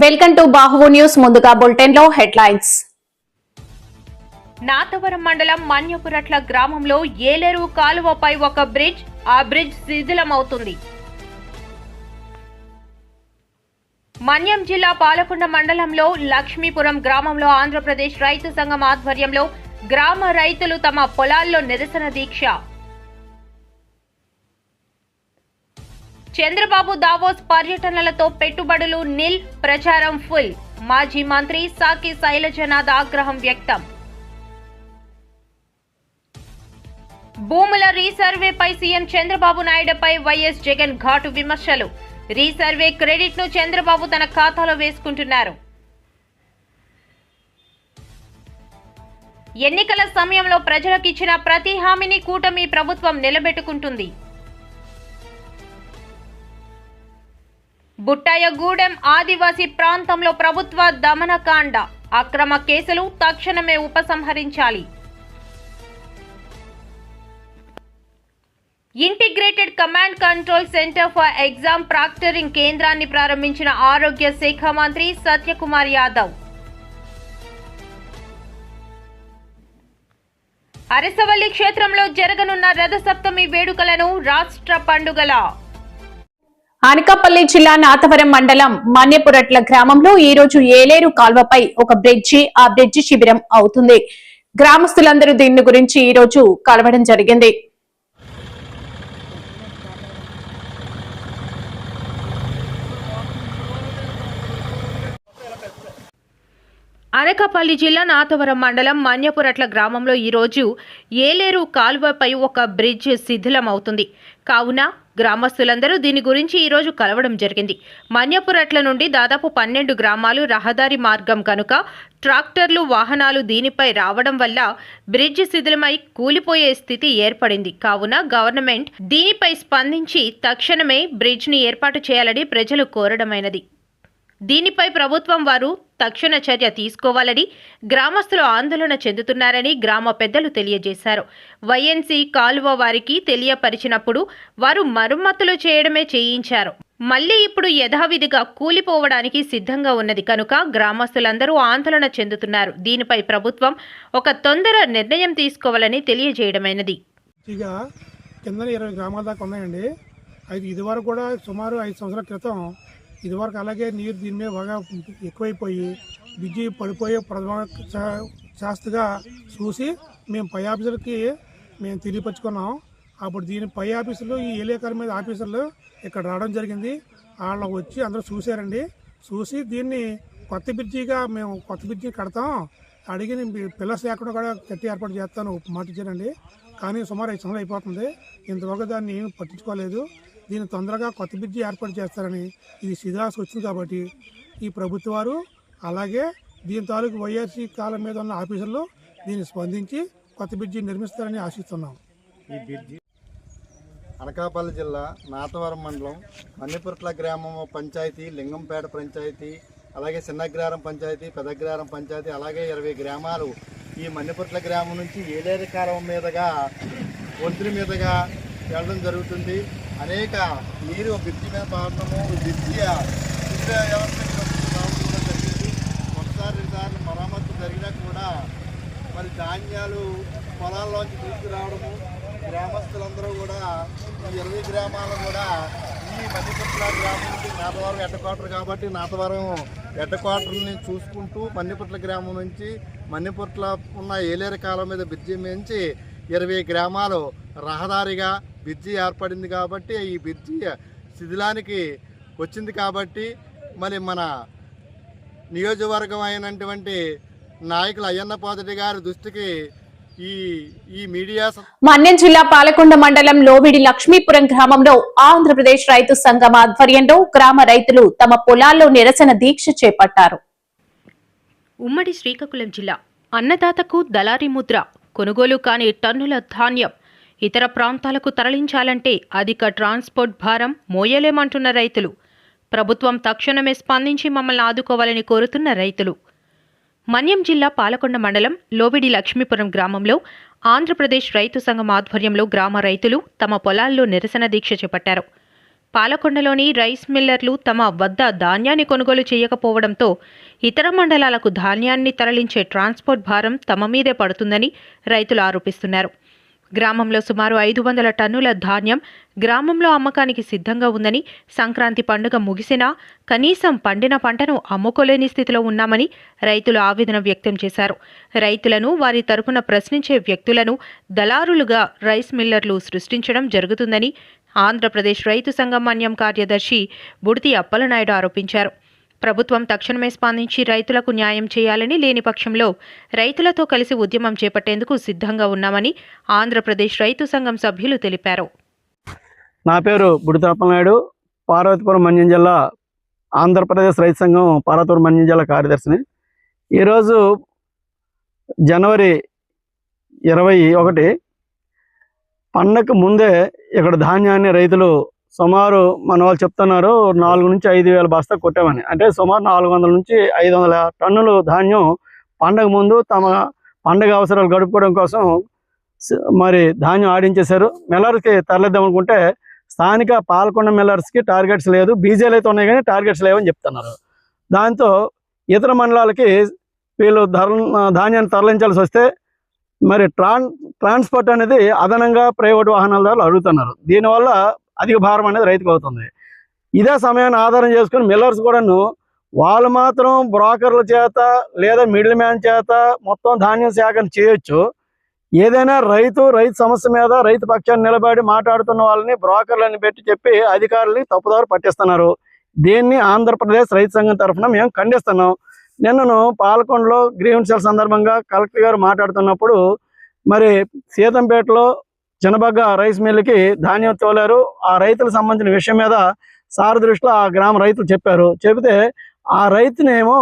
Welcome to Bahuvu news. ముందుగా bulletin లో headlines. Nathavaram మండలం మన్యపురట్ల గ్రామంలో ఏలేరు కాలువపై ఒక బ్రిడ్జ్, ఆ బ్రిడ్జ్ శిథిలమవుతుంది. మన్యం జిల్లా పాలకొండ మండలంలో లక్ష్మీపురం గ్రామంలో ఆంధ్రప్రదేశ్ రైతు సంఘం ఆధ్వర్యంలో గ్రామ రైతులు తమ పొలాల్లో నిరసన దీక్ష. చంద్రబాబు దావోస్ పర్యటనలతో పెట్టుబడులు నిల్, ప్రచారం ఫుల్. మాజీ మంత్రి సాకి శైలజనాథ్ ఆగ్రహం వ్యక్తం. భూముల రీసర్వేపై సీఎం చంద్రబాబు నాయుడుపై వైఎస్ జగన్ ఘాటు విమర్శలు. రీసర్వే క్రెడిట్ ను చంద్రబాబు తన ఖాతాలో వేసుకుంటున్నారు. ఎన్నికల సమయంలో ప్రజలకు ఇచ్చిన ప్రతి హామీని కూటమి ప్రభుత్వం నిలబెట్టుకుంటుంది. బుట్టాయగూడెం ఆదివాసీ ప్రాంతంలో ప్రభుత్వ దమనకాండ, అక్రమ కేసులు తక్షణమే ఉపసంహరించాలి. Integrated command control centre for exam proctoring కేంద్రాన్ని ప్రారంభించిన ఆరోగ్య శాఖ మంత్రి సత్యకుమార్ యాదవ్. అరసవల్లి క్షేత్రంలో జరగనున్న రథసప్తమి వేడుకలను రాష్ట్ర పండుగల. అనకాపల్లి జిల్లా నాతవరం మండలం మన్యపురట్ల గ్రామంలో ఈ రోజు ఏలేరు కాల్వపై ఒక బ్రిడ్జి, ఆ బ్రిడ్జి శిబిరం అవుతుంది. గ్రామస్తులందరూ దీని గురించి ఈ రోజు కలవడం జరిగింది. అనకాపల్లి జిల్లా నాతవరం మండలం మన్యపురట్ల గ్రామంలో ఈరోజు ఏలేరు కాలువపై ఒక బ్రిడ్జ్ శిథిలమవుతుంది. కావున గ్రామస్తులందరూ దీని గురించి ఈరోజు కలవడం జరిగింది. మన్యపురట్ల నుండి దాదాపు 12 గ్రామాలు రహదారి మార్గం కనుక ట్రాక్టర్లు, వాహనాలు దీనిపై రావడం వల్ల బ్రిడ్జ్ శిథిలమై కూలిపోయే స్థితి ఏర్పడింది. కావున గవర్నమెంట్ దీనిపై స్పందించి తక్షణమే బ్రిడ్జ్ని ఏర్పాటు చేయాలని ప్రజలు కోరడమైనది. దీనిపై ప్రభుత్వం వారు తక్షణ చర్య తీసుకోవాలని గ్రామస్తులు ఆందోళన చెందుతున్నారని గ్రామ పెద్దలు తెలియజేశారు. వైఎన్సీ కాలువ వారికి తెలియపరిచినప్పుడు వారు మరమ్మతులు చేయడమే చేయించారు. మళ్లీ ఇప్పుడు యథావిధిగా కూలిపోవడానికి సిద్ధంగా ఉన్నది కనుక గ్రామస్తులందరూ ఆందోళన చెందుతున్నారు. దీనిపై ప్రభుత్వం ఒక తొందర నిర్ణయం తీసుకోవాలని తెలియజేయడమైనది. కింద 20 గ్రామాల దాకా ఉన్నాయండి. ఇదివరకు కూడా సుమారు 5 సంవత్సరాల క్రితం ఇదివరకు అలాగే నీరు దీని మీద బాగా ఎక్కువైపోయి బిజీ పడిపోయే ప్రధాన శాస్త్రగా చూసి మేము పై ఆఫీసులకి మేము తెలియపరుచుకున్నాం. అప్పుడు దీని పై ఆఫీసులు ఈ ఏలేకర్ మీద ఆఫీసర్లు ఇక్కడ రావడం జరిగింది. వాళ్ళు వచ్చి అందరూ చూశారండి. చూసి దీన్ని కొత్త బ్రిడ్జిగా మేము కొత్త బ్రిడ్జి కడతాం, అడిగి పిల్లర్స్ లేకుండా కూడా కట్టి ఏర్పాటు చేస్తాను మాట ఇచ్చానండి. కానీ సుమారు 5 సంవత్సరాలు అయిపోతుంది. ఇంతవరకు దాన్ని ఏమి పట్టించుకోలేదు. దీన్ని తొందరగా కొత్త బ్రిడ్జి ఏర్పాటు చేస్తారని, ఇది శిథిలావస్థ వచ్చింది కాబట్టి ఈ ప్రభుత్వ వారు అలాగే దీని తాలూకు వైఎస్సీ కాలం మీద ఉన్న ఆఫీసర్లు దీన్ని స్పందించి కొత్త బ్రిడ్జి నిర్మిస్తారని ఆశిస్తున్నాం. ఈ బ్రిడ్జి అనకాపల్లి జిల్లా నాతవరం మండలం మన్యపురట్ల గ్రామం పంచాయతీ, లింగంపేట పంచాయతీ, అలాగే చిన్నగ్రారం పంచాయతీ, పెద్దగ్రారం పంచాయతీ, అలాగే 20 గ్రామాలు ఈ మన్యపురట్ల గ్రామం నుంచి ఏలేరు కాలం మీదుగా ఒంతిరి మీదుగా వెళ్ళడం జరుగుతుంది. అనేక నీరు బ్రిడ్జి మీద పాడటము, బ్రిడ్జి వ్యవస్థ రావడం కూడా జరిగింది. ఒకసారి 2 సార్లు మరమ్మతు జరిగినా కూడా మరి ధాన్యాలు పొలాల్లోంచి తీసుకురావడము, గ్రామస్తులందరూ కూడా ఈ 20 గ్రామాలు కూడా ఈ మన్యపురట్ల గ్రామం నుంచి నాతవరం హెడ్ క్వార్టర్ కాబట్టి నాతవరం హెడ్ క్వార్టర్ని చూసుకుంటూ మన్యపురట్ల గ్రామం నుంచి మన్యపురట్ల ఉన్న ఏలేరు కాలం మీద బ్రిడ్జి నుంచి 20 గ్రామాలు రహదారిగా బ్రిడ్జి ఏర్పడింది కాబట్టి ఈ బ్రిడ్జి శిథిలానికి వచ్చింది కాబట్టి మరి మన నియోజకవర్గం అయినటువంటి నాయకులు అయ్యన్న పాత్రుడి గారి దృష్టికి ఈ మీడియా. మన్యం జిల్లా పాలకొండ మండలం లోవిడి లక్ష్మీపురం గ్రామంలో ఆంధ్రప్రదేశ్ రైతు సంఘం ఆధ్వర్యంలో గ్రామ రైతులు తమ పొలాల్లో నిరసన దీక్ష చేపట్టారు. ఉమ్మడి శ్రీకాకుళం జిల్లా అన్నదాతకు దళారీ ముద్ర, కొనుగోలు కాని టన్నుల ధాన్యం ఇతర ప్రాంతాలకు తరలించాలంటే అధిక ట్రాన్స్పోర్ట్ భారం మోయలేమంటున్న రైతులు. ప్రభుత్వం తక్షణమే స్పందించి మమ్మల్ని ఆదుకోవాలని కోరుతున్న రైతులు. మన్యం జిల్లా పాలకొండ మండలం లోవిడి లక్ష్మీపురం గ్రామంలో ఆంధ్రప్రదేశ్ రైతు సంఘం ఆధ్వర్యంలో గ్రామ రైతులు తమ పొలాల్లో నిరసన దీక్ష చేపట్టారు. పాలకొండలోని రైస్ మిల్లర్లు తమ వద్ద ధాన్యాన్ని కొనుగోలు చేయకపోవడంతో ఇతర మండలాలకు ధాన్యాన్ని తరలించే ట్రాన్స్పోర్ట్ భారం తమ మీదే పడుతుందని రైతులు ఆరోపిస్తున్నారు. గ్రామంలో సుమారు 500 టన్నుల ధాన్యం గ్రామంలో అమ్మకానికి సిద్ధంగా ఉందని, సంక్రాంతి పండుగ ముగిసినా కనీసం పండిన పంటను అమ్ముకోలేని స్థితిలో ఉన్నామని రైతులు ఆవేదన వ్యక్తం చేశారు. రైతులను, వారి తరపున ప్రశ్నించే వ్యక్తులను దళారులుగా రైస్ మిల్లర్లు సృష్టించడం జరుగుతుందని ఆంధ్రప్రదేశ్ రైతు సంఘం మన్యం కార్యదర్శి బుడితి అప్పలనాయుడు ఆరోపించారు. ప్రభుత్వం తక్షణమే స్పందించి రైతులకు న్యాయం చేయాలని, లేని పక్షంలో రైతులతో కలిసి ఉద్యమం చేపట్టేందుకు సిద్ధంగా ఉన్నామని ఆంధ్రప్రదేశ్ రైతు సంఘం సభ్యులు తెలిపారు. నా పేరు బుడితి అప్పలనాయుడు, పార్వతీపురం మన్యం జిల్లా ఆంధ్రప్రదేశ్ రైతు సంఘం పార్వతీపురం మన్యం జిల్లా కార్యదర్శిని. ఈరోజు జనవరి 21 పండగకు ముందే ఇక్కడ ధాన్యాన్ని రైతులు సుమారు మన వాళ్ళు చెప్తున్నారు 4 నుంచి 5,000 బస్తా కొట్టామని. అంటే సుమారు 400 నుంచి 500 టన్నులు ధాన్యం పండగ ముందు తమ పండగ అవసరాలు గడుపుకోవడం కోసం మరి ధాన్యం ఆడించేశారు. మిల్లర్స్కి తరలిద్దాం అనుకుంటే స్థానిక పాలకొండ మిల్లర్స్కి టార్గెట్స్ లేదు, బీజేలు అయితే ఉన్నాయి కానీ టార్గెట్స్ లేవని చెప్తున్నారు. దాంతో ఇతర మండలాలకి వీళ్ళు ధాన్యాన్ని తరలించాల్సి వస్తే మరి ట్రాన్స్పోర్ట్ అనేది అదనంగా ప్రైవేట్ వాహనాల ద్వారా అడుగుతున్నారు. దీనివల్ల అధిక భారం అనేది రైతుకు అవుతుంది. ఇదే సమయాన్ని ఆధారం చేసుకుని మిల్లర్స్ కూడాను వాళ్ళు మాత్రం బ్రోకర్ల చేత లేదా మిడిల్ మ్యాన్ చేత మొత్తం ధాన్యం సేకరణ చేయొచ్చు. ఏదైనా రైతు సమస్య మీద రైతు పక్షాన్ని నిలబడి మాట్లాడుతున్న వాళ్ళని బ్రోకర్లని పెట్టి చెప్పి అధికారులని తప్పుదారు పట్టిస్తున్నారు. దీన్ని ఆంధ్రప్రదేశ్ రైతు సంఘం తరఫున మేము ఖండిస్తున్నాం. నిన్నను పాలకొండలో గ్రీవెన్సీల సందర్భంగా కలెక్టర్ గారు మాట్లాడుతున్నప్పుడు మరి సీతంపేటలో చిన్నబగ్గ రైస్ మిల్లుకి ధాన్యం తోలారు. ఆ రైతులకు సంబంధించిన విషయం మీద సార్ దృష్టిలో ఆ గ్రామ రైతులు చెప్పారు. చెబితే ఆ రైతునేమో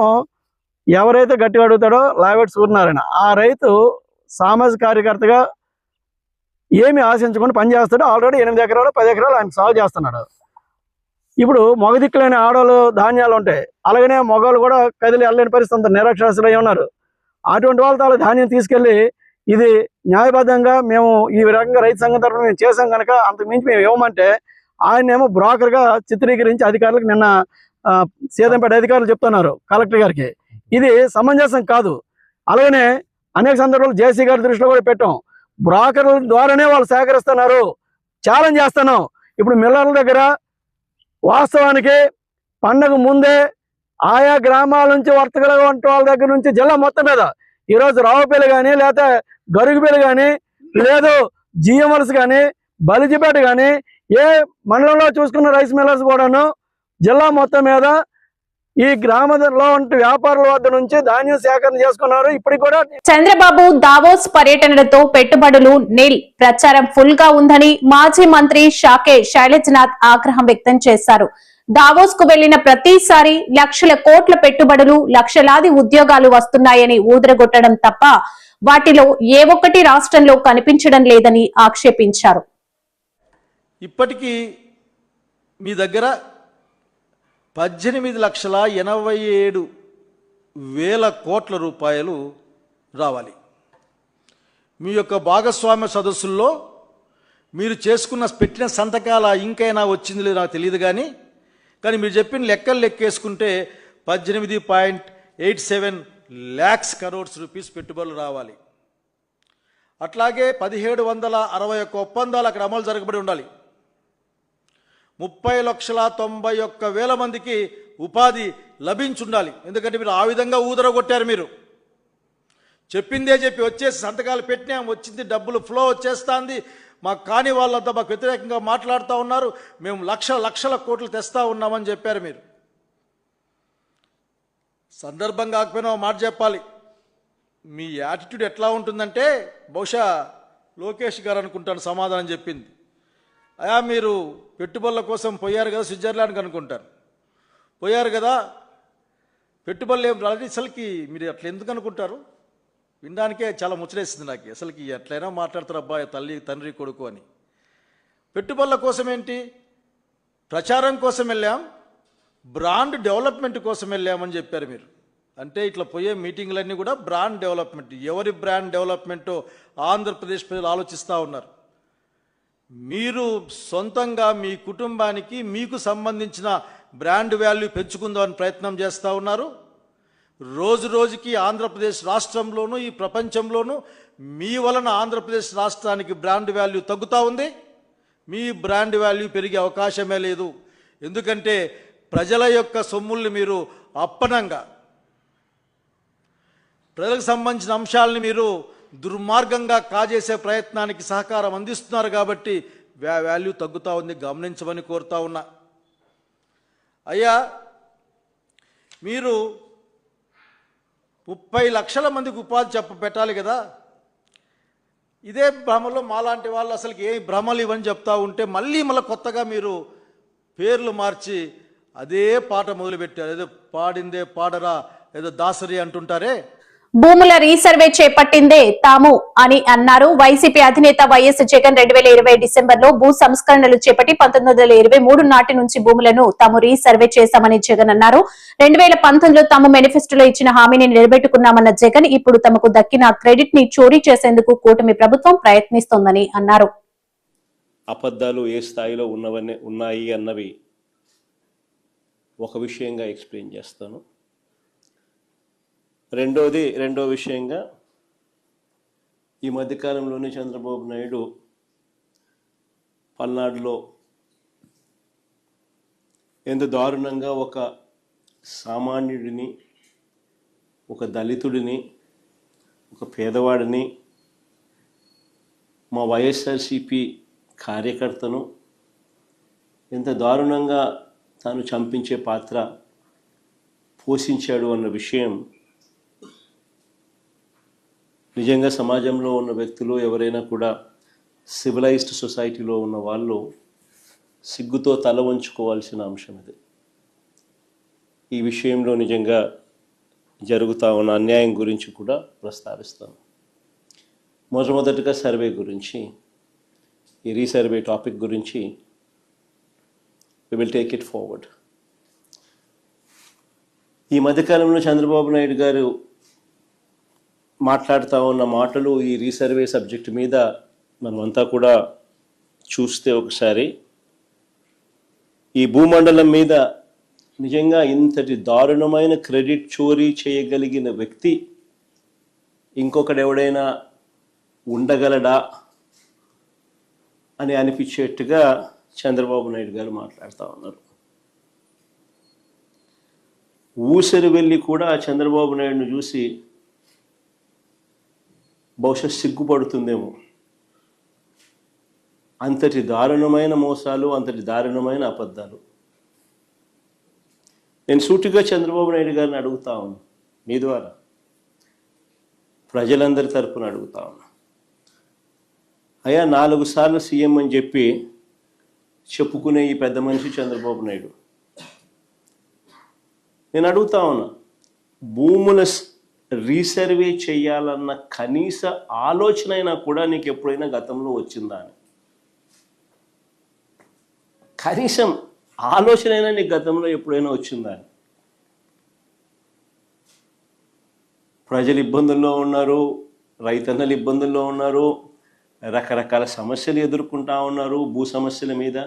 ఎవరైతే గట్టిగా అడుగుతాడో లావెట్ సూర్యనారాయణ, ఆ రైతు సామాజిక కార్యకర్తగా ఏమి ఆశించకుండా పనిచేస్తాడు. ఆల్రెడీ 8 ఎకరాలు 10 ఎకరాలు ఆయన సాగు చేస్తున్నాడు. ఇప్పుడు మగదిక్కులేని ఆడవాళ్ళు ధాన్యాలు ఉంటాయి, అలాగనే మగవాళ్ళు కూడా కదిలి వెళ్ళలేని పరిస్థితి, నిరక్షరాస్యులై ఉన్నారు. అటువంటి వాళ్ళతో ధాన్యం తీసుకెళ్ళి ఇది న్యాయబద్ధంగా మేము ఈ రకంగా రైతు సంఘం తరఫున మేము చేసాం కనుక అంతకుమించి మేము ఇవ్వమంటే ఆయనేమో బ్రోకర్గా చిత్రీకరించి అధికారులకు నిన్న సీతంపేట అధికారులు చెప్తున్నారు కలెక్టర్ గారికి. ఇది సమంజసం కాదు. అలాగనే అనేక సందర్భాలు జేసీ గారి దృష్టిలో కూడా పెట్టాం. బ్రోకర్ల ద్వారానే వాళ్ళు సేకరిస్తున్నారు. ఛాలెంజ్ చేస్తున్నాం. ఇప్పుడు మిల్లర్ల దగ్గర వాస్తవానికి పండగ ముందే ఆయా గ్రామాల నుంచి వర్తకుల వంటి వాళ్ళ దగ్గర నుంచి జిల్లా మొత్తం మీద ఈరోజు రావుపల్లి కానీ, లేకపోతే గరుగుపల్లి కానీ, లేదు జిఎంఎల్స్ కానీ, బలిజిపేట కానీ, ఏ మండలంలో చూసుకున్న రైస్ మిల్లర్స్ కూడాను జిల్లా మొత్తం మీద ఈ గ్రామంలో ఉంటే వ్యాపారుల వద్ద నుంచి ధాన్యం సేకరణ చేసుకున్నారు. ఇప్పటికి కూడా చంద్రబాబు దావోస్ పర్యటనలతో పెట్టుబడులు నిల్ ప్రచారం ఫుల్ గా ఉందని మాజీ మంత్రి షాకే శైలజనాథ్ ఆగ్రహం వ్యక్తం చేశారు. దావోస్ కు వెళ్లిన ప్రతిసారి లక్షల కోట్ల పెట్టుబడులు, లక్షలాది ఉద్యోగాలు వస్తున్నాయని ఊదరగొట్టడం తప్ప వాటిలో ఏ ఒక్కటి రాష్ట్రంలో కనిపించడం లేదని ఆక్షేపించారు. ఇప్పటికీ మీ దగ్గర 18,87,000 కోట్ల రూపాయలు రావాలి. మీ యొక్క భాగస్వామ్య సదస్సుల్లో మీరు పెట్టిన సంతకాల ఇంకైనా వచ్చింది లేదు నాకు తెలియదు, కానీ మీరు చెప్పిన లెక్కలు లెక్కేసుకుంటే 18.87 lakhs crores రూపీస్ పెట్టుబడులు రావాలి. అట్లాగే 1761 ఒప్పందాలు అక్కడ అమలు జరగబడి ఉండాలి. 30,91,000 మందికి ఉపాధి లభించుండాలి. ఎందుకంటే మీరు ఆ విధంగా ఊదరగొట్టారు. మీరు చెప్పిందే చెప్పి వచ్చేసి సంతకాలు పెట్టినాం, వచ్చింది, డబ్బులు ఫ్లో వచ్చేస్తుంది, మాకు కాని వాళ్ళంతా మాకు వ్యతిరేకంగా మాట్లాడుతూ ఉన్నారు, మేము లక్షల కోట్లు తెస్తా ఉన్నామని చెప్పారు. మీరు సందర్భం కాకపోయినా మాట చెప్పాలి. మీ యాటిట్యూడ్ ఎట్లా ఉంటుందంటే బహుశా లోకేష్ గారు అనుకుంటాను సమాధానం చెప్పింది. అయా మీరు పెట్టుబడుల కోసం పోయారు కదా స్విట్జర్లాండ్కి అనుకుంటారు, పోయారు కదా పెట్టుబడులు ఏం రాలేదు. అసలుకి మీరు అట్లా ఎందుకు అనుకుంటారు? వినడానికే చాలా ముచ్చటేస్తుంది నాకు. అసలుకి ఎట్లయినా మాట్లాడతారు అబ్బాయి తండ్రి కొడుకు అని. పెట్టుబడుల కోసం ఏంటి? ప్రచారం కోసం వెళ్ళాం, బ్రాండ్ డెవలప్మెంట్ కోసం వెళ్ళామని చెప్పారు మీరు. అంటే ఇట్లా పోయే మీటింగ్లన్నీ కూడా బ్రాండ్ డెవలప్మెంట్. ఎవరి బ్రాండ్ డెవలప్మెంటో ఆంధ్రప్రదేశ్ ప్రజలు ఆలోచిస్తూ ఉన్నారు. మీరు సొంతంగా మీ కుటుంబానికి మీకు సంబంధించిన బ్రాండ్ వాల్యూ పెంచుకుందామని ప్రయత్నం చేస్తూ ఉన్నారు. రోజు రోజుకి ఆంధ్రప్రదేశ్ రాష్ట్రంలోనూ ఈ ప్రపంచంలోనూ మీ వలన ఆంధ్రప్రదేశ్ రాష్ట్రానికి బ్రాండ్ వాల్యూ తగ్గుతూ ఉంది. మీ బ్రాండ్ వాల్యూ పెరిగే అవకాశమే లేదు. ఎందుకంటే ప్రజల యొక్క సొమ్ముల్ని మీరు అప్పనంగా, ప్రజలకు సంబంధించిన అంశాలని మీరు దుర్మార్గంగా కాజేసే ప్రయత్నానికి సహకారం అందిస్తున్నారు. కాబట్టి వాల్యూ తగ్గుతూ ఉంది, గమనించమని కోరుతా ఉన్నా. అయ్యా, మీరు 30 లక్షల మందికి ఉపాధి పెట్టాలి కదా. ఇదే భ్రమలో మాలాంటి వాళ్ళు అసలు ఏ భ్రమలు ఇవని చెప్తా ఉంటే మళ్ళీ కొత్తగా మీరు పేర్లు మార్చి అదే పాట మొదలుపెట్టారు. ఏదో పాడిందే పాడరా, ఏదో దాసరి అంటుంటారే. భూముల రీసర్వే చేపట్టిందే తాము అని అన్నారు. వైసీపీ అధినేత వైఎస్ జగన్ 2020 డిసెంబర్లో భూ సంస్కరణలు చేపట్టి 1923 నాటి నుంచి భూములను తాము రీసర్వే చేశామని జగన్ అన్నారు. 2019లో తాము మేనిఫెస్టోలో ఇచ్చిన హామీని నిలబెట్టుకున్నామన్న జగన్ ఇప్పుడు తమకు దక్కిన క్రెడిట్ ని చోరీ చేసేందుకు కూటమి ప్రభుత్వం ప్రయత్నిస్తోందని అన్నారు. అబద్ధాలు ఏ స్థాయిలో ఉన్నాయి అన్నవి ఒక విషయంగా ఎక్స్ప్లెయిన్ చేస్తాను. రెండో విషయంగా ఈ మధ్యకాలంలోనే చంద్రబాబు నాయుడు పల్నాడులో ఎంత దారుణంగా ఒక సామాన్యుడిని, ఒక దళితుడిని, ఒక పేదవాడిని, మా వైఎస్ఆర్సిపి కార్యకర్తను ఎంత దారుణంగా తాను చంపించే పాత్ర పోషించాడు అన్న విషయం నిజంగా సమాజంలో ఉన్న వ్యక్తులు ఎవరైనా కూడా సివిలైజ్డ్ సొసైటీలో ఉన్న వాళ్ళు సిగ్గుతో తల వంచుకోవాల్సిన అంశం ఇది. ఈ విషయంలో నిజంగా జరుగుతూ ఉన్న అన్యాయం గురించి కూడా ప్రస్తావిస్తాను. మొట్టమొదటిగా సర్వే గురించి, ఈ రీసర్వే టాపిక్ గురించి we will take it forward. ఈ మధ్యకాలంలో చంద్రబాబు నాయుడు గారు మాట్లాడుతూ ఉన్న మాటలు ఈ రీసర్వే సబ్జెక్ట్ మీద మనమంతా కూడా చూస్తే ఒకసారి ఈ భూమండలం మీద నిజంగా ఇంతటి దారుణమైన క్రెడిట్ చోరీ చేయగలిగిన వ్యక్తి ఇంకొకడెవడైనా ఉండగలడా అని అనిపించేట్టుగా చంద్రబాబు నాయుడు గారు మాట్లాడుతూ ఉన్నారు. ఊసరి వెళ్ళి కూడా చంద్రబాబు నాయుడును చూసి బహుశా సిగ్గుపడుతుందేమో. అంతటి దారుణమైన మోసాలు, అంతటి దారుణమైన అబద్ధాలు. నేను సూటిగా చంద్రబాబు నాయుడు గారిని అడుగుతా ఉన్నా, మీ ద్వారా ప్రజలందరి తరపున అడుగుతా ఉన్నా. అయ్యా, 4 సార్లు సీఎం అని చెప్పి చెప్పుకునే ఈ పెద్ద మనిషి చంద్రబాబు నాయుడు, నేను అడుగుతా ఉన్నా, భూముల రీసర్వే చేయాలన్న కనీస ఆలోచన అయినా కూడా నీకు ఎప్పుడైనా గతంలో వచ్చిందా అని? కనీసం ఆలోచన అయినా నీకు గతంలో ఎప్పుడైనా వచ్చిందా అని? ప్రజలు ఇబ్బందుల్లో ఉన్నారు, రైతన్నలు ఇబ్బందుల్లో ఉన్నారు, రకరకాల సమస్యలు ఎదుర్కొంటా ఉన్నారు. భూ సమస్యల మీద,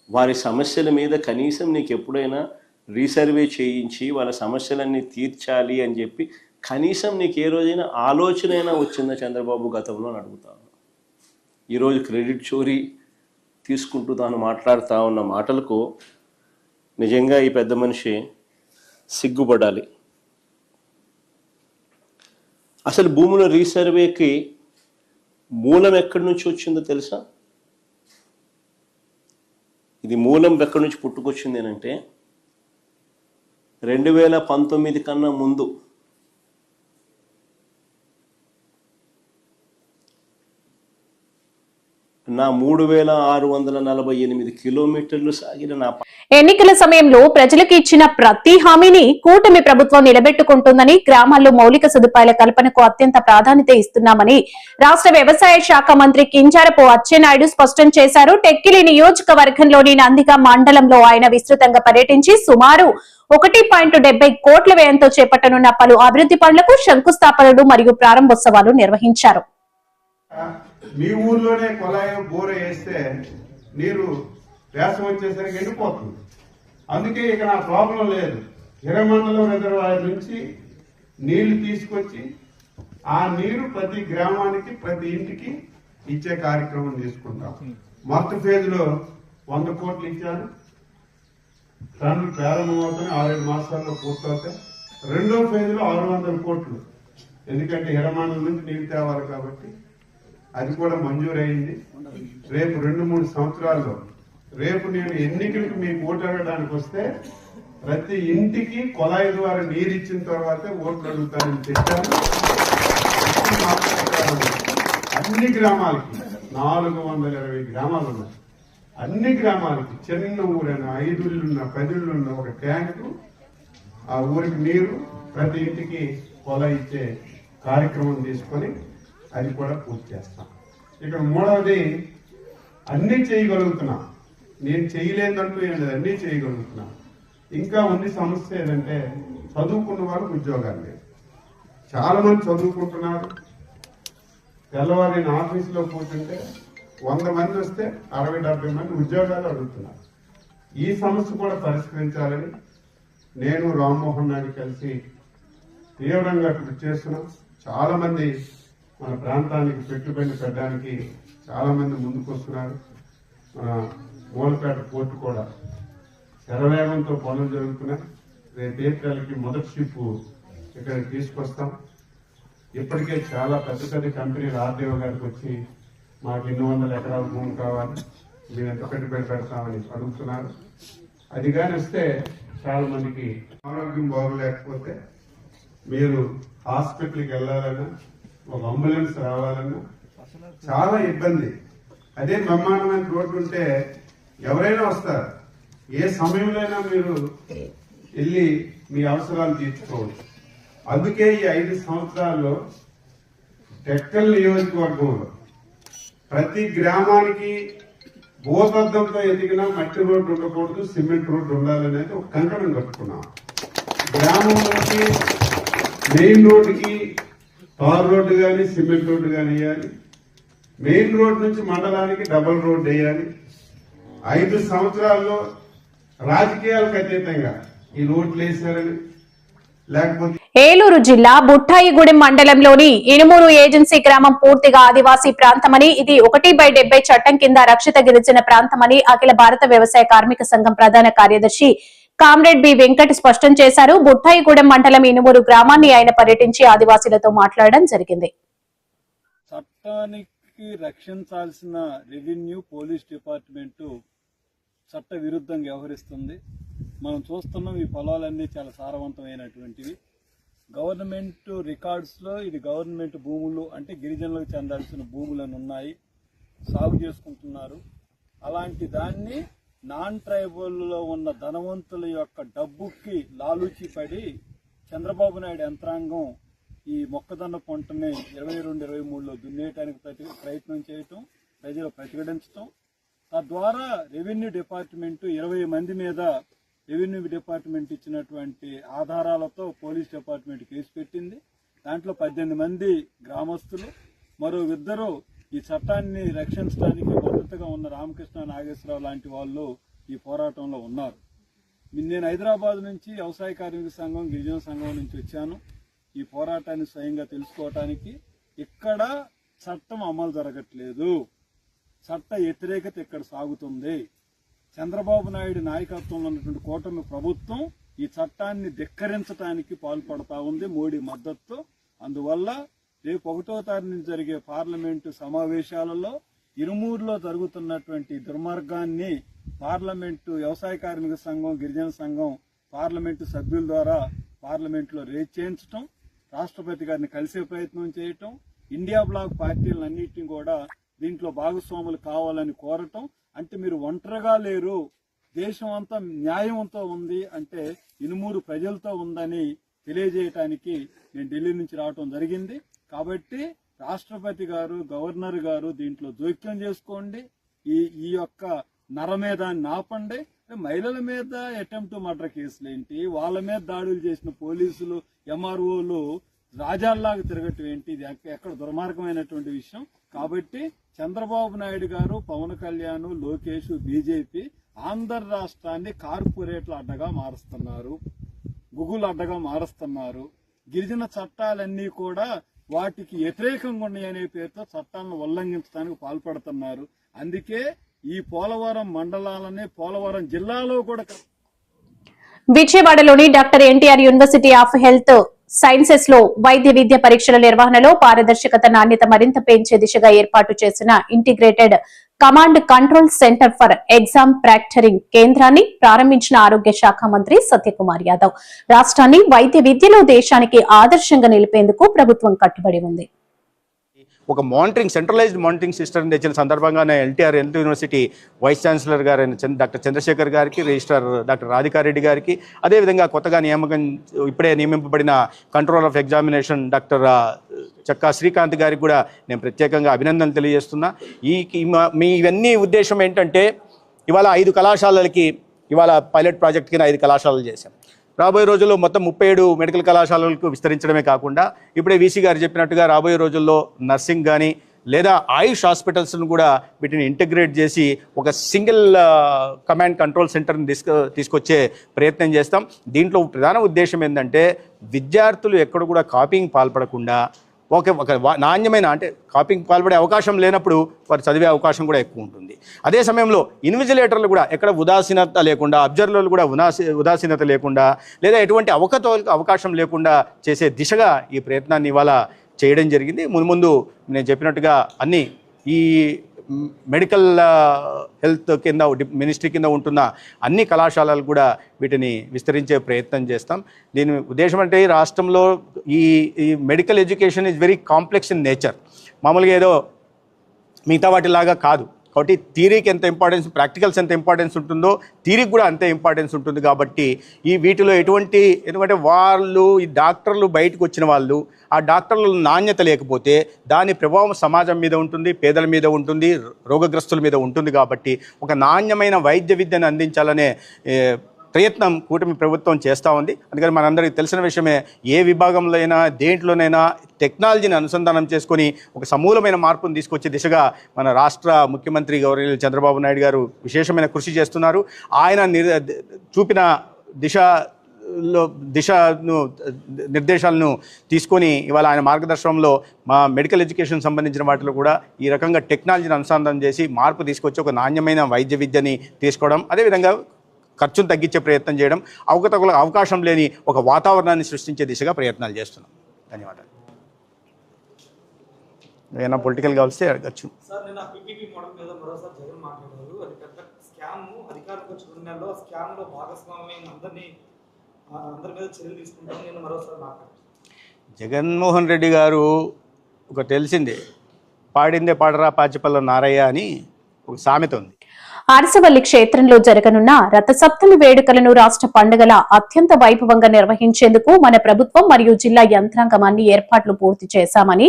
వారి సమస్యల మీద కనీసం నీకు ఎప్పుడైనా రీసర్వే చేయించి వాళ్ళ సమస్యలన్నీ తీర్చాలి అని చెప్పి కనీసం నీకు ఏ రోజైనా ఆలోచన అయినా వచ్చిందా చంద్రబాబు గతంలో అని అడుగుతాను. ఈరోజు క్రెడిట్ చోరీ తీసుకుంటూ తాను మాట్లాడుతూ ఉన్న మాటలకు నిజంగా ఈ పెద్ద మనిషి సిగ్గుపడాలి. అసలు భూముల రీసర్వేకి మూలం ఎక్కడి నుంచి వచ్చిందో తెలుసా? ఇది మూలం ఎక్కడి నుంచి పుట్టుకొచ్చింది అంటే 2019 కన్నా ముందు నా 3648 కిలోమీటర్లు సాగిన నా ఎన్నికల సమయంలో ప్రజలకు ఇచ్చిన ప్రతి హామీని కూటమి ప్రభుత్వం నిలబెట్టుకుంటుందని, గ్రామాల్లో మౌలిక సదుపాయాల కల్పనకు అత్యంత ప్రాధాన్యత ఇస్తున్నామని రాష్ట్ర వ్యవసాయ శాఖ మంత్రి కింజారపు అచ్చెన్నాయుడు స్పష్టం చేశారు. టెక్కిలి నియోజకవర్గంలోని నందిగా మండలంలో ఆయన విస్తృతంగా పర్యటించి సుమారు 1.70 కోట్ల వ్యయంతో చేపట్టనున్న పలు అభివృద్ధి పనులకు శంకుస్థాపనలు మరియు ప్రారంభోత్సవాలు నిర్వహించారు. మీ ఊర్లోనే కొలాయి బోర వేస్తే నీరు వేసం వచ్చేసరికి ఎండిపోతుంది. అందుకే ఇక్కడ ఆ ప్రాబ్లం లేదు. హిరమండలం రిజర్వాయర్ నుంచి నీళ్లు తీసుకొచ్చి ఆ నీరు ప్రతి గ్రామానికి ప్రతి ఇంటికి ఇచ్చే కార్యక్రమం తీసుకుంటాం. మొదటి ఫేజ్ లో 100 కోట్లు ఇచ్చారు. పనులు ప్రారంభమవుతాయి, 6-7 మాసాల్లో పూర్తవుతాయి. రెండో ఫేజ్ లో 600 కోట్లు, ఎందుకంటే హిరమండలం నుంచి నీళ్లు తేవాలి కాబట్టి అది కూడా మంజూరైంది. రేపు 2-3 సంవత్సరాల్లో రేపు నేను ఎన్నికలకు మీకు ఓటు అడగడానికి వస్తే ప్రతి ఇంటికి కొలాయి ద్వారా నీరు ఇచ్చిన తర్వాతే ఓట్లు అడుగుతానని చెప్పాను. అన్ని గ్రామాలకి 420 గ్రామాలు ఉన్నాయి. అన్ని గ్రామాలకి చిన్న ఊరైనా 5 ఇళ్ళున్నా 10 ఇళ్ళున్నా ఒక ట్యాంకు ఆ ఊరికి నీరు ప్రతి ఇంటికి కొలాయి ఇచ్చే కార్యక్రమం తీసుకొని అది కూడా పూర్తి చేస్తాం. ఇక్కడ మూడవది అన్ని చేయగలుగుతున్నా, నేను చేయలేదంటూ ఏంటి, అన్ని చేయగలుగుతున్నా. ఇంకా ఉంది సమస్య ఏదంటే చదువుకున్న వాళ్ళకి ఉద్యోగాలు లేవు. చాలా మంది చదువుకుంటున్నారు. తెల్లవారి నేను ఆఫీసులో కూర్చుంటే 100 మంది వస్తే 60-70 మంది ఉద్యోగాలు అడుగుతున్నారు. ఈ సమస్య కూడా పరిష్కరించాలని నేను రామ్మోహన్ నాయుడు కలిసి తీవ్రంగా కృషి చేస్తున్నాం. చాలా మంది మన ప్రాంతానికి పెట్టుబడి పెట్టడానికి చాలా మంది ముందుకు వస్తున్నారు. మన మూలపేట పోర్టు కూడా శరవేగంతో పనులు జరుగుతున్నాయి. రేపు ఏప్రిల్కి మొదటి షిప్ ఇక్కడికి తీసుకొస్తాం. ఇప్పటికే చాలా పెద్ద కంపెనీలు ఆర్డీఓ గారికి వచ్చి మాకు 200 ఎకరాల భూమి కావాలి, మీరు ఎంత పెట్టుబడి పెడతామని అడుగుతున్నారు. అది కానీ వస్తే చాలా మందికి ఆరోగ్యం బాగోలేకపోతే మీరు హాస్పిటల్కి వెళ్ళాలన్నా ఒక అంబులెన్స్ రావాలన్నా చాలా ఇబ్బంది. అదే బ్రహ్మాండమైన రోడ్డు ఉంటే ఎవరైనా వస్తారు, ఏ సమయంలోనైనా మీరు వెళ్ళి మీ అవసరాలు తీర్చుకోవచ్చు. అందుకే ఈ 5 సంవత్సరాల్లో టెక్కల్ నియోజకవర్గంలో ప్రతి గ్రామానికి భూతద్దంతో ఎదిగిన మట్టి రోడ్డు ఉండకూడదు, సిమెంట్ రోడ్డు ఉండాలనేది ఒక కంకణం కట్టుకున్నాం. గ్రామం నుంచి మెయిన్ రోడ్డుకి తార్ రోడ్డు కానీ సిమెంట్ రోడ్డు కానీ వేయాలి. మెయిన్ రోడ్ నుంచి మండలానికి డబుల్ రోడ్డు వేయాలి. 5 సంవత్సరాల్లో రాజకీయాలకు అతీతంగా ఈ రోడ్లు వేశారని లేకపోతే ఏలూరు జిల్లా బుట్టాయిగూడెం మండలంలోని ఇనుమూరు ఏజెన్సీ గ్రామం పూర్తిగా ఆదివాసీ ప్రాంతమని, ఇది 1/70 చట్టం కింద రక్షిత గిరిజన ప్రాంతమని అఖిల భారత వ్యవసాయ కార్మిక సంఘం ప్రధాన కార్యదర్శి కామ్రేడ్ బి వెంకట్ స్పష్టం చేశారు. బుట్టాయిగూడెం మండలం ఇనుమూరు గ్రామాన్ని ఆయన పర్యటించి ఆదివాసీలతో మాట్లాడడం జరిగింది. చట్టానికి రక్షించాల్సిన రెవెన్యూ పోలీస్ డిపార్ట్మెంటు చట్ట విరుద్ధంగా వ్యవహరిస్తుంది. మనం చూస్తున్నాం, ఈ పొలాలన్నీ చాలా సారవంతమైనటువంటివి. గవర్నమెంట్ రికార్డ్స్లో ఇది గవర్నమెంట్ భూములు అంటే గిరిజనులకు చెందాల్సిన భూములను ఉన్నాయి, సాగు చేసుకుంటున్నారు. అలాంటి దాన్ని నాన్ ట్రైబల్లో ఉన్న ధనవంతుల యొక్క డబ్బుకి లాలూచి పడి చంద్రబాబు నాయుడు యంత్రాంగం ఈ మొక్కజొన్న పంటని 22-23లో దున్నేయడానికి ప్రయత్నం చేయటం, ప్రజలు ప్రతిఘటించటం, తద్వారా రెవెన్యూ డిపార్ట్మెంటు 20 మంది మీద రెవెన్యూ డిపార్ట్మెంట్ ఇచ్చినటువంటి ఆధారాలతో పోలీస్ డిపార్ట్మెంట్ కేసు పెట్టింది. దాంట్లో 18 మంది గ్రామస్తులు, మరో 2 ఈ చట్టాన్ని రక్షించడానికి మద్దతుగా ఉన్న రామకృష్ణ నాగేశ్వరరావు లాంటి వాళ్ళు ఈ పోరాటంలో ఉన్నారు. నేను హైదరాబాద్ నుంచి వ్యవసాయ కార్మిక సంఘం గిరిజన సంఘం నుంచి వచ్చాను ఈ పోరాటాన్ని స్వయంగా తెలుసుకోవటానికి. ఇక్కడ చట్టం అమలు జరగట్లేదు, చట్ట వ్యతిరేకత ఇక్కడ సాగుతుంది. చంద్రబాబు నాయుడు నాయకత్వంలో ఉన్నటువంటి కూటమి ప్రభుత్వం ఈ చట్టాన్ని ధిక్కరించడానికి పాల్పడతా ఉంది మోడీ మద్దతుతో. అందువల్ల రేపు 1వ తారీఖు నుంచి జరిగే పార్లమెంటు సమావేశాలలో ఇరుమూరులో జరుగుతున్నటువంటి దుర్మార్గాన్ని పార్లమెంటు వ్యవసాయ కార్మిక సంఘం గిరిజన సంఘం పార్లమెంటు సభ్యుల ద్వారా పార్లమెంటులో రేజ్ చేయించడం, రాష్ట్రపతి గారిని కలిసే ప్రయత్నం చేయటం, ఇండియా బ్లాక్ పార్టీలన్నింటినీ కూడా దీంట్లో భాగస్వాములు కావాలని కోరటం. అంటే మీరు ఒంటరిగా లేరు, దేశం అంతా న్యాయంతో ఉంది అంటే ఇనుమూరు ప్రజలతో ఉందని తెలియజేయటానికి నేను ఢిల్లీ నుంచి రావటం జరిగింది. కాబట్టి రాష్ట్రపతి గారు గవర్నర్ గారు దీంట్లో జోక్యం చేసుకోండి, ఈ యొక్క నరమేధాన్ని ఆపండి. మహిళల మీద అటెంప్ట్ మర్డర్ కేసులు ఏంటి, వాళ్ళ మీద దాడులు చేసిన పోలీసులు ఎంఆర్ఓలు రాజాల్లాగా తిరగటం ఏంటి? ఇది ఎక్కడ దుర్మార్గమైనటువంటి విషయం. కాబట్టి చంద్రబాబు నాయుడు గారు, పవన్ కళ్యాణ్, లోకేష్, బీజేపీ ఆంధ్ర రాష్ట్రాన్ని కార్పొరేట్ల అడ్డగా మారుస్తున్నారు, గుగులు అడ్డగా మారుస్తున్నారు. గిరిజన చట్టాలన్నీ కూడా వాటికి వ్యతిరేకంగా ఉన్నాయనే పేరుతో చట్టాలను ఉల్లంఘించడానికి పాల్పడుతున్నారు. అందుకే ఈ పోలవరం మండలాలనే పోలవరం జిల్లాలో కూడా విజయవాడలోని doctor NTR university of health sciences లో వైద్య విద్య పరీక్షల నిర్వహణలో పారదర్శకత, నాణ్యత మరింత పెంచే దిశగా ఏర్పాటు చేసిన integrated command control centre for exam proctoring కేంద్రాన్ని ప్రారంభించిన ఆరోగ్య శాఖ మంత్రి సత్యకుమార్ యాదవ్. రాష్ట్రాన్ని వైద్య విద్యలో దేశానికి ఆదర్శంగా నిలిపేందుకు ప్రభుత్వం కట్టుబడి ఉంది. ఒక మానిటరింగ్, సెంట్రలైజ్డ్ మానిటరింగ్ సిస్టమ్ తెచ్చిన సందర్భంగానే NTR health university vice chancellor గారైన డాక్టర్ చంద్రశేఖర్ గారికి, రిజిస్ట్రార్ డాక్టర్ రాధికారెడ్డి గారికి, అదేవిధంగా కొత్తగా ఇప్పుడే నియమింపబడిన control of examination doctor Chakka Srikanth గారికి కూడా నేను ప్రత్యేకంగా అభినందనలు తెలియజేస్తున్నా. మీ ఇవన్నీ ఉద్దేశం ఏంటంటే, ఇవాళ 5 కళాశాలలకి ఇవాళ పైలట్ ప్రాజెక్ట్ కింద 5 కళాశాలలు చేశాం. రాబోయే రోజుల్లో మొత్తం 37 మెడికల్ కళాశాలలకు విస్తరించడమే కాకుండా ఇప్పుడే వీసీ గారు చెప్పినట్టుగా రాబోయే రోజుల్లో నర్సింగ్ కానీ లేదా ఆయుష్ హాస్పిటల్స్ను కూడా వీటిని ఇంటిగ్రేట్ చేసి ఒక సింగిల్ కమాండ్ కంట్రోల్ సెంటర్ని తీసుకొచ్చే ప్రయత్నం చేస్తాం. దీంట్లో ప్రధాన ఉద్దేశం ఏంటంటే, విద్యార్థులు ఎక్కడ కూడా కాపీయింగ్ పాల్పడకుండా ఒక నాణ్యమైన, అంటే కాపీయింగ్ పాల్పడే అవకాశం లేనప్పుడు వారు చదివే అవకాశం కూడా ఎక్కువ ఉంటుంది. అదే సమయంలో ఇన్విజిలేటర్లు కూడా ఎక్కడ ఉదాసీనత లేకుండా, అబ్జర్వర్లు కూడా ఉదాసీనత లేకుండా, లేదా ఎటువంటి అవకాశం లేకుండా చేసే దిశగా ఈ ప్రయత్నాన్ని ఇవాళ చేయడం జరిగింది. ముందు నేను చెప్పినట్టుగా అన్ని ఈ మెడికల్ హెల్త్ కింద మినిస్ట్రీ కింద ఉంటున్న అన్ని కళాశాలలు కూడా వీటిని విస్తరించే ప్రయత్నం చేస్తాం. దీని ఉద్దేశం అంటే, ఈ రాష్ట్రంలో ఈ medical education is very complex in nature. మామూలుగా ఏదో మిగతా వాటిలాగా కాదు. కాబట్టి థియరీకి ఎంత ఇంపార్టెన్స్, ప్రాక్టికల్స్ ఎంత ఇంపార్టెన్స్ ఉంటుందో థియరీకి కూడా అంతే ఇంపార్టెన్స్ ఉంటుంది. కాబట్టి వీటిలో ఎందుకంటే వాళ్ళు ఈ డాక్టర్లు బయటకు వచ్చిన వాళ్ళు, ఆ డాక్టర్ల నాణ్యత లేకపోతే దాని ప్రభావం సమాజం మీద ఉంటుంది, పేదల మీద ఉంటుంది, రోగగ్రస్తుల మీద ఉంటుంది. కాబట్టి ఒక నాణ్యమైన వైద్య విద్యను అందించాలనే ప్రయత్నం కూటమి ప్రభుత్వం చేస్తూ ఉంది. అందుకని మనందరికీ తెలిసిన విషయమే, ఏ విభాగంలో అయినా దేంట్లోనైనా టెక్నాలజీని అనుసంధానం చేసుకొని ఒక సమూలమైన మార్పును తీసుకొచ్చే దిశగా మన రాష్ట్ర ముఖ్యమంత్రి గౌరవనీయులు చంద్రబాబు నాయుడు గారు విశేషమైన కృషి చేస్తున్నారు. ఆయన చూపిన నిర్దేశాలను తీసుకొని ఇవాళ ఆయన మార్గదర్శనంలో మా మెడికల్ ఎడ్యుకేషన్ సంబంధించిన వాటిలో కూడా ఈ రకంగా టెక్నాలజీని అనుసంధానం చేసి మార్పు తీసుకొచ్చి ఒక నాణ్యమైన వైద్య విద్యని తీసుకోవడం, అదేవిధంగా ఖర్చును తగ్గించే ప్రయత్నం చేయడం, అవకతవకలకు అవకాశం లేని ఒక వాతావరణాన్ని సృష్టించే దిశగా ప్రయత్నాలు చేస్తున్నాం. ధన్యవాదాలు. ఏమైనా పొలిటికల్ కావాల్సి అడగచ్చు. జగన్మోహన్ రెడ్డి గారు ఒక తెలిసిందే, పాడిందే పాడరా పాచిపల్ల నారయ్య అని ఒక సామెత ఉంది. అరసవల్లి క్షేత్రంలో జరగనున్న రథసప్తమి వేడుకలను రాష్ట్ర పండుగల అత్యంత వైభవంగా నిర్వహించేందుకు మన ప్రభుత్వం మరియు జిల్లా యంత్రాంగం అన్ని ఏర్పాట్లు పూర్తి చేశామని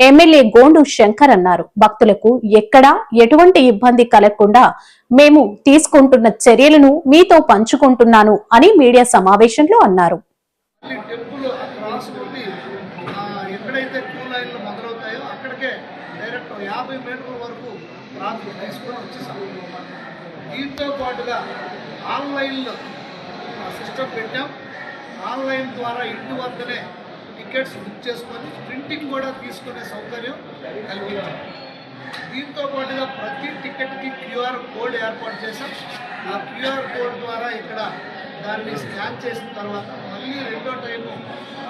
ఎమ్మెల్యే గోండు శంకర్ అన్నారు. భక్తులకు ఎక్కడా ఎటువంటి ఇబ్బంది కలగకుండా మేము తీసుకుంటున్న చర్యలను మీతో పంచుకుంటున్నాను అని మీడియా సమావేశంలో అన్నారు. దీంతో పాటుగా ఆన్లైన్లో సిస్టమ్ పెట్టాం. ఆన్లైన్ ద్వారా ఇంటి వద్దనే టికెట్స్ బుక్ చేసుకొని ప్రింటింగ్ కూడా తీసుకునే సౌకర్యం కల్పించాం. దీంతో పాటుగా ప్రతి టికెట్కి QR కోడ్ ఏర్పాటు చేశాం. ఆ QR కోడ్ ద్వారా ఇక్కడ దాన్ని స్కాన్ చేసిన తర్వాత మళ్ళీ రెండో టైము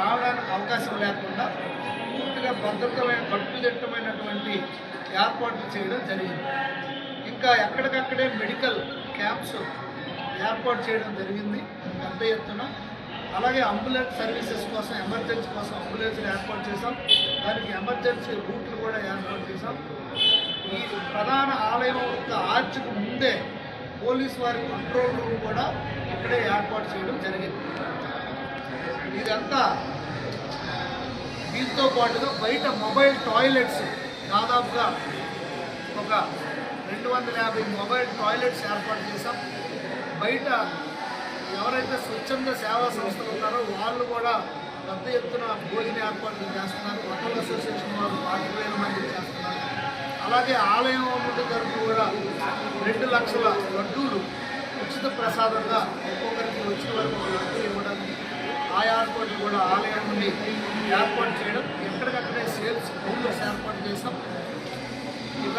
రావడానికి అవకాశం లేకుండా పూర్తిగా కట్టుదిట్టమైనటువంటి ఏర్పాట్లు చేయడం జరిగింది. ఇంకా ఎక్కడికక్కడే మెడికల్ క్యాంప్స్ ఏర్పాటు చేయడం జరిగింది పెద్ద ఎత్తున. అలాగే అంబులెన్స్ సర్వీసెస్ కోసం, ఎమర్జెన్సీ కోసం అంబులెన్స్ని ఏర్పాటు చేశాం. దానికి ఎమర్జెన్సీ రూట్లు కూడా ఏర్పాటు చేశాం. ఈ ప్రధాన ఆలయం యొక్క ఆర్చ్కు ముందే పోలీసు వారి కంట్రోల్ రూమ్ కూడా ఇక్కడే ఏర్పాటు చేయడం జరిగింది. ఇదంతా దీంతో పాటుగా బయట మొబైల్ టాయిలెట్స్ దాదాపుగా ఒక 250 మొబైల్ టాయిలెట్స్ ఏర్పాటు చేశాం. బయట ఎవరైతే స్వచ్ఛంద సేవా సంస్థలు ఉన్నారో వాళ్ళు కూడా పెద్ద ఎత్తున భోజన ఏర్పాట్లు చేస్తున్నారు. హోటల్ అసోసియేషన్ వారు 40,000 మంది చేస్తున్నారు. అలాగే ఆలయం నుండి తరఫు కూడా 2 లక్షల లడ్డూలు ఉచిత ప్రసాదంగా ఒక్కొక్కరికి వచ్చిన వరకు లడ్డూ ఇవ్వడానికి ఆ ఏర్పాట్లు కూడా ఆలయం నుండి ఏర్పాటు చేయడం, ఎక్కడికక్కడే సేల్స్ కౌంటర్స్ ఏర్పాటు చేసాం. ఇక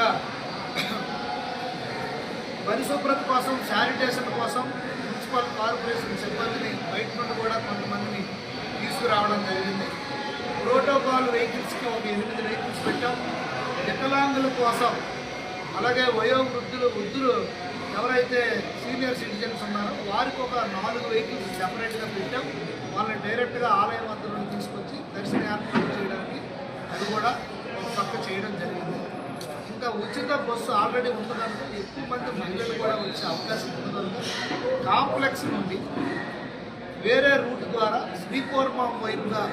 పరిశుభ్రత కోసం, శానిటేషన్ కోసం మున్సిపల్ కార్పొరేషన్ సిబ్బందిని బయట నుండి కూడా కొంతమందిని తీసుకురావడం జరిగింది. ప్రోటోకాల్ వెహికల్స్కి ఒక 8 వెహికల్స్ పెట్టాం. వికలాంగుల కోసం, అలాగే వృద్ధులు ఎవరైతే సీనియర్ సిటిజన్స్ ఉన్నారో వారికి ఒక 4 వెహికల్స్ సెపరేట్గా పెట్టాం. వాళ్ళని డైరెక్ట్గా ఆలయం వద్ద నుండి తీసుకొచ్చి దర్శన ఏర్పాటు చేయడానికి అది కూడా ఒక పక్క చేయడం జరిగింది. ఇంకా ఉచిత బస్సు ఆల్రెడీ ఉంది కనుక ఎక్కువ మంది మహిళలు కూడా వచ్చే అవకాశం ఉంది కనుక కాంప్లెక్స్ నుండి వేరే రూట్ ద్వారా శ్రీకోర్మం వైపుగా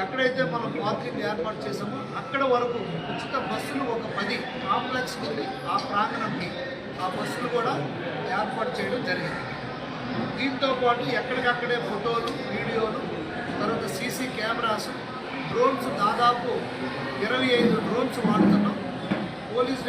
ఎక్కడైతే మనం పార్కింగ్ ఏర్పాటు చేసామో అక్కడ వరకు ఉచిత బస్సులు ఒక 10 కాంప్లెక్స్ నుండి ఆ ప్రాంగణంకి ఆ బస్సులు కూడా ఏర్పాటు చేయడం జరిగింది. దీంతో పాటు ఎక్కడికక్కడే ఫోటోలు, వీడియోలు, తర్వాత సీసీ కెమెరాస్, డ్రోన్స్ దాదాపు 25 డ్రోన్స్ వాడుతున్నాం. పోలీస్